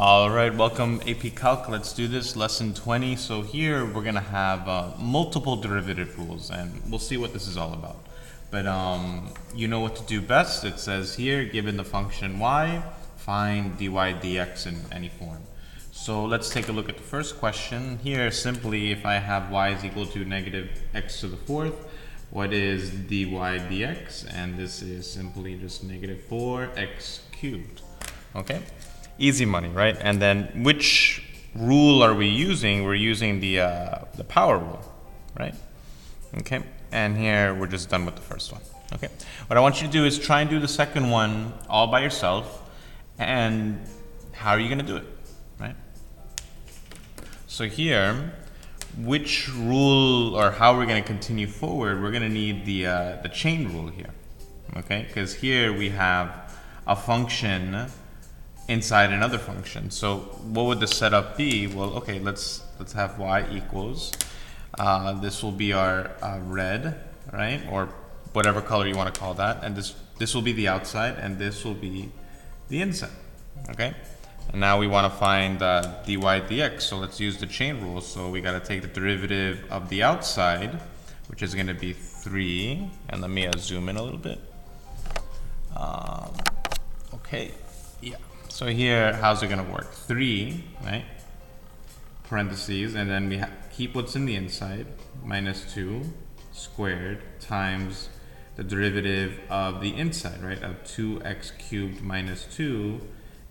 All right, welcome AP Calc. Let's do this, lesson 20. So here we're gonna have multiple derivative rules, and we'll see what this is all about. But you know what to do best. It says here, given the function y, find dy dx in any form. So let's take a look at the first question. Here, simply, if I have y is equal to negative x to the fourth, what is dy dx? And this is simply just negative 4x cubed. Okay? Easy money, right? And then which rule are we using? We're using the power rule, right? Okay, and here we're just done with the first one. Okay, what I want you to do is try and do the second one all by yourself. And how are you going to do it, right? So here, which rule or how we're going to continue forward? We're going to need the chain rule here, okay? Because here we have a function inside another function. So what would the setup be? Well, okay, let's have y equals. This will be our red, right? Or whatever color you want to call that. And this will be the outside, and this will be the inside. Okay. And now we want to find dy dx. So let's use the chain rule. So we got to take the derivative of the outside, which is going to be 3. And let me zoom in a little bit. Okay. Yeah. So here, how's it going to work? 3, right? Parentheses, and then we keep what's in the inside, minus 2 squared times the derivative of the inside, right? Of 2x cubed minus 2,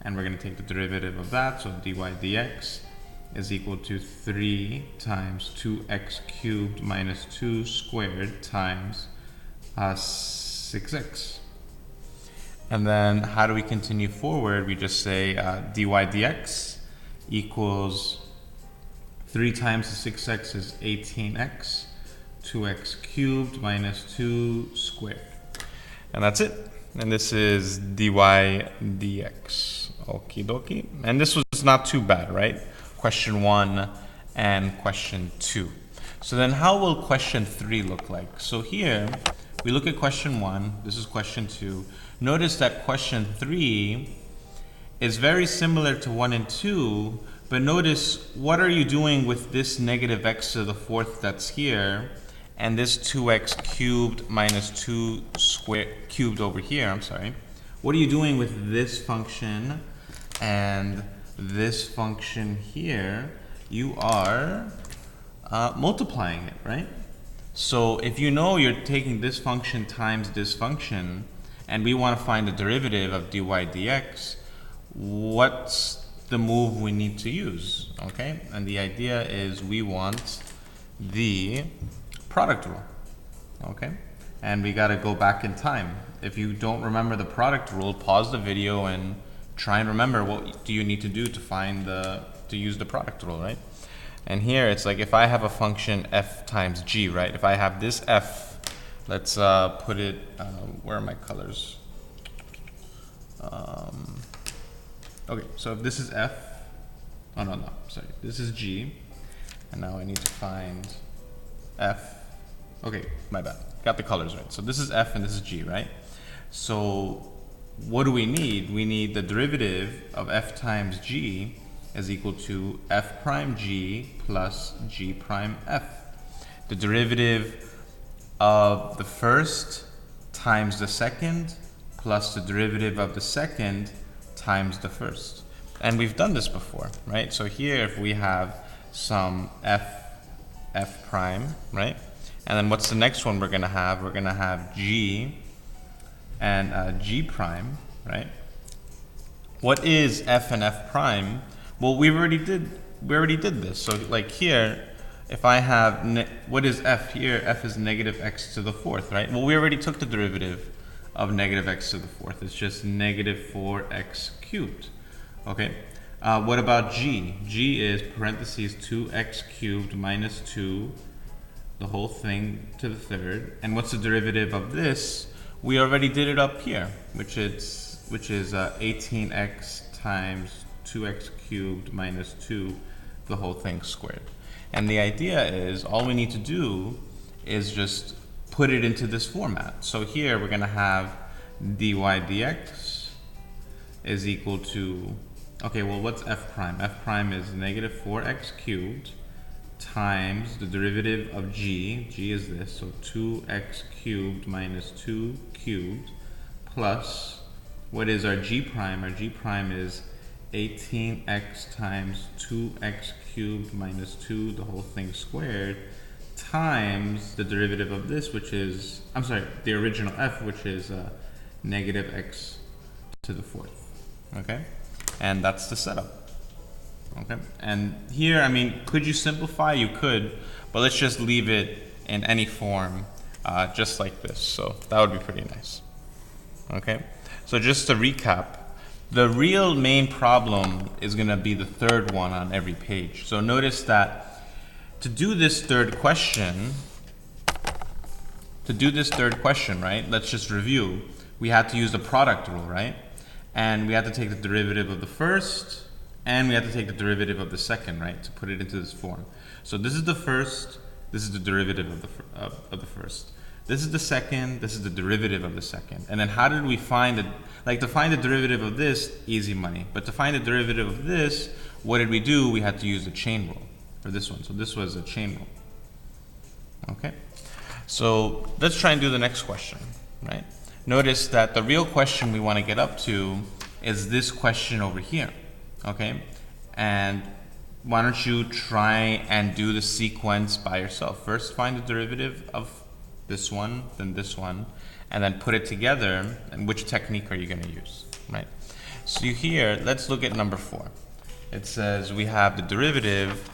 and we're going to take the derivative of that, so dy dx is equal to 3 times 2x cubed minus 2 squared times 6x. And then how do we continue forward? We just say dy dx equals 3 times the 6x is 18x, 2x cubed minus 2 squared. And that's it. And this is dy dx. Okie dokie. And this was not too bad, right? Question 1 and question 2. So then how will question 3 look like? So here, we look at question 1. This is question 2. Notice that question 3 is very similar to 1 and 2, but notice what are you doing with this negative x to the fourth that's here, and this 2x cubed minus 2 squared cubed over here, I'm sorry. What are you doing with this function and this function here? You are multiplying it, right? So if you know you're taking this function times this function, and we want to find the derivative of dy dx, what's the move we need to use? Okay, and the idea is we want the product rule. Okay, and we got to go back in time. If you don't remember the product rule, pause the video and try and remember what do you need to do to find to use the product rule, right? And here it's like if I have a function f times g, right? If I have this f, let's put it, where are my colors? Okay, so if this is f, oh no, sorry, this is g, and now I need to find f. Okay, my bad, got the colors right. So this is f and this is g, right? So what do we need? We need the derivative of f times g is equal to f prime g plus g prime f. The derivative of the first times the second plus the derivative of the second times the first. And we've done this before, right? So here if we have some f prime, right? And then what's the next one we're going to have? We're going to have g and g prime, right? What is f and f prime? Well, we already did this. So like here, if I have, what is f here? F is negative x to the fourth, right? Well, we already took the derivative of negative x to the fourth. It's just negative 4x cubed. Okay. What about g? G is parentheses 2x cubed minus 2, the whole thing to the third. And what's the derivative of this? We already did it up here, which is 18x times 2x cubed minus 2, the whole thing squared. And the idea is all we need to do is just put it into this format. So here we're going to have dy dx is equal to Okay, well, what's f prime? F prime is negative 4x cubed times the derivative of g. G is this, so 2x cubed minus 2 cubed plus, what is our g prime? Our g prime is 18x times 2x cubed minus 2, the whole thing squared, times the derivative of this, which is, I'm sorry, the original f, which is negative x to the fourth. Okay? And that's the setup. Okay? And here, I mean, could you simplify? You could, but let's just leave it in any form, just like this. So that would be pretty nice. Okay? So just to recap, the real main problem is going to be the third one on every page. So notice that to do this third question, right, let's just review. We had to use the product rule, right? And we had to take the derivative of the first, and we had to take the derivative of the second, right, to put it into this form. So this is the first, this is the derivative of the first. This is the second, this is the derivative of the second. And then how did we find it? Like, to find the derivative of this, easy money. But to find the derivative of this, what did we do? We had to use the chain rule for this one. So this was a chain rule. Okay? So let's try and do the next question, right? Notice that the real question we want to get up to is this question over here, okay? And why don't you try and do the sequence by yourself? First, find the derivative of this one, then this one, and then put it together. And which technique are you going to use, right? So here, let's look at number 4. It says we have the derivative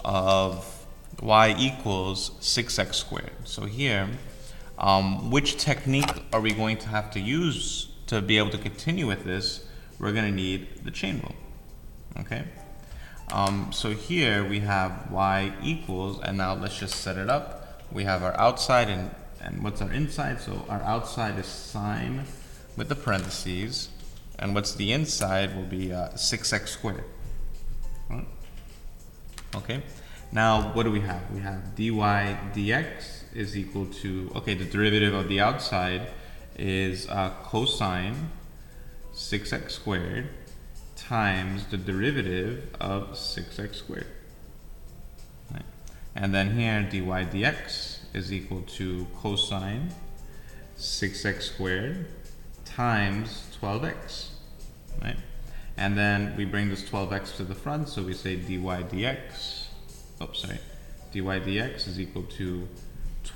of y equals 6x squared. So here, which technique are we going to have to use to be able to continue with this? We're going to need the chain rule, okay? So here we have y equals, and now let's just set it up. We have our outside and what's our inside? So our outside is sine with the parentheses, and what's the inside will be 6x squared. Right? Okay, now what do we have? We have dy dx is equal to, okay, the derivative of the outside is cosine 6x squared times the derivative of 6x squared. Right? And then here dy dx is equal to cosine 6x squared times 12x. Right? And then we bring this 12x to the front, so we say dy dx, dy dx is equal to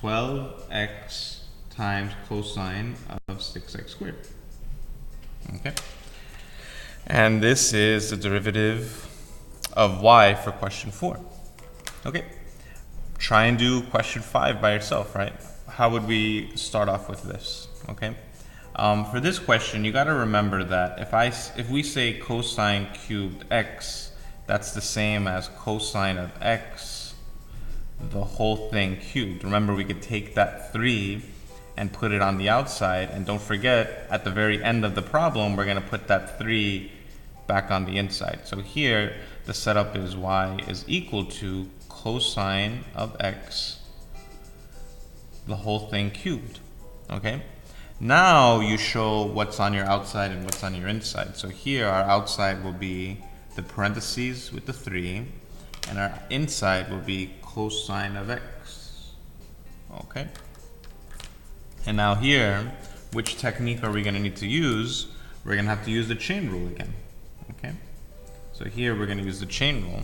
12x times cosine of 6x squared. Okay? And this is the derivative of y for question 4. Okay? Try and do question 5 by yourself, right? How would we start off with this? Okay? For this question, you got to remember that if we say cosine cubed x, that's the same as cosine of x, the whole thing cubed. Remember, we could take that 3 and put it on the outside, and don't forget, at the very end of the problem, we're going to put that 3 back on the inside. So here, the setup is y is equal to cosine of x, the whole thing cubed. Okay? Now you show what's on your outside and what's on your inside. So here, our outside will be the parentheses with the 3, and our inside will be cosine of x. Okay? And now here, which technique are we going to need to use? We're going to have to use the chain rule again. Okay? So here we're going to use the chain rule.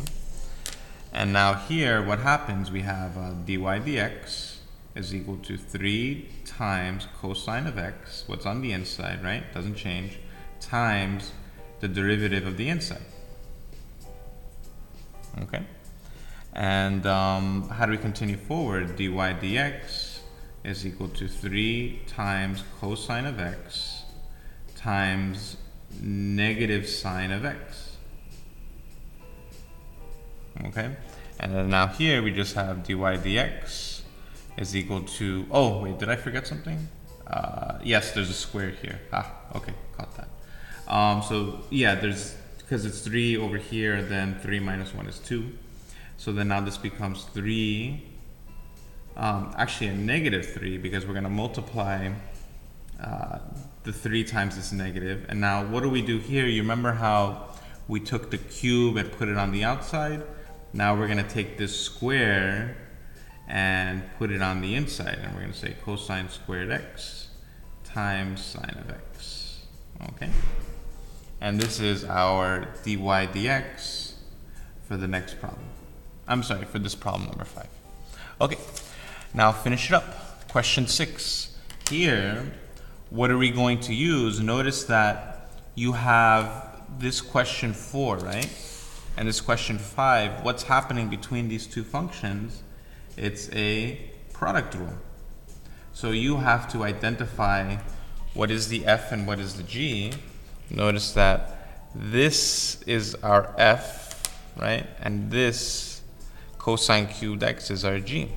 And now here, what happens? We have dy dx is equal to 3 times cosine of x, what's on the inside, right? Doesn't change, times the derivative of the inside. Okay? And how do we continue forward? Dy dx is equal to 3 times cosine of x times negative sine of x. Okay? And then now here we just have dy dx is equal to, oh wait, did I forget something? Yes, there's a square here. Okay, caught that. So yeah, because it's 3 over here, then 3 minus 1 is 2. So then now this becomes 3, actually a negative 3, because we're going to multiply the 3 times this negative. And now what do we do here? You remember how we took the cube and put it on the outside. Now we're going to take this square and put it on the inside, and we're going to say cosine squared x times sine of x. Okay, and this is our dy dx for the next problem. I'm sorry, for this problem number 5. Okay, now finish it up. Question 6. Here, what are we going to use? Notice that you have this question 4, right? And this question 5. What's happening between these two functions? It's a product rule. So you have to identify what is the f and what is the g. Notice that this is our f, right? And this cosine cubed x is our g.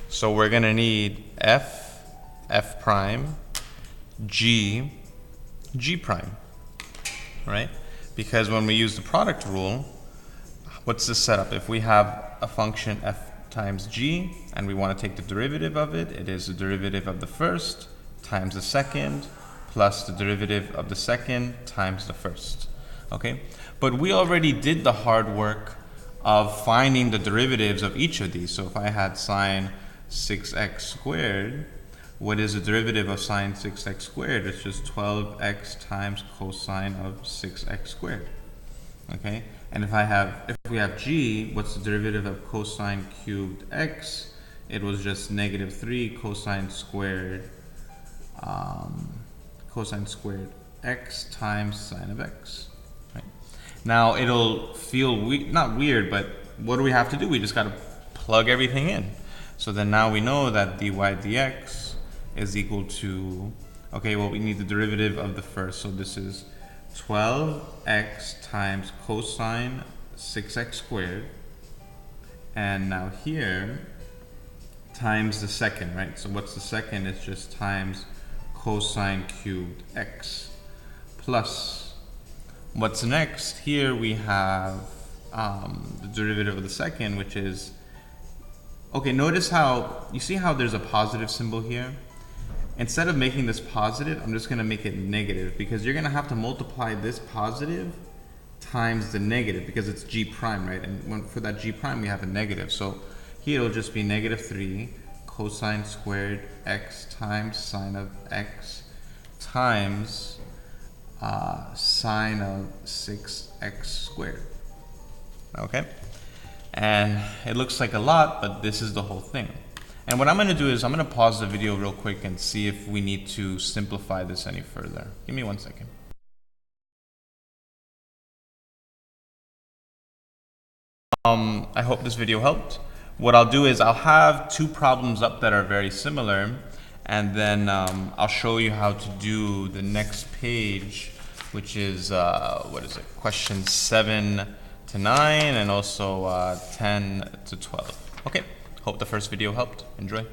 So we're going to need f, f prime, g, g prime, right? Because when we use the product rule, what's the setup? If we have a function f times g and we want to take the derivative of it, it is the derivative of the first times the second plus the derivative of the second times the first. Okay? But we already did the hard work of finding the derivatives of each of these. So if I had sine 6x squared, what is the derivative of sine 6x squared? It's just 12x times cosine of 6x squared. Okay? And if we have g, what's the derivative of cosine cubed x? It was just negative 3 cosine squared x times sine of x. Right? Now it'll feel not weird, but what do we have to do? We just got to plug everything in. So then now we know that dy dx is equal to, okay, well, we need the derivative of the first. So this is 12x times cosine 6x squared, and now here times the second, right? So what's the second? It's just times cosine cubed x plus, what's next? Here we have the derivative of the second, which is, okay, notice how, you see how there's a positive symbol here? Instead of making this positive, I'm just going to make it negative, because you're going to have to multiply this positive times the negative, because it's g prime, right? And for that g prime, we have a negative. So here it'll just be negative 3 cosine squared x times sine of x times sine of 6x squared. Okay? And it looks like a lot, but this is the whole thing. And what I'm going to do is I'm going to pause the video real quick and see if we need to simplify this any further. Give me 1 second. I hope this video helped. What I'll do is I'll have 2 problems up that are very similar, and then I'll show you how to do the next page, which is, what is it, questions 7 to 9 and also 10 to 12. Okay. Hope the first video helped. Enjoy.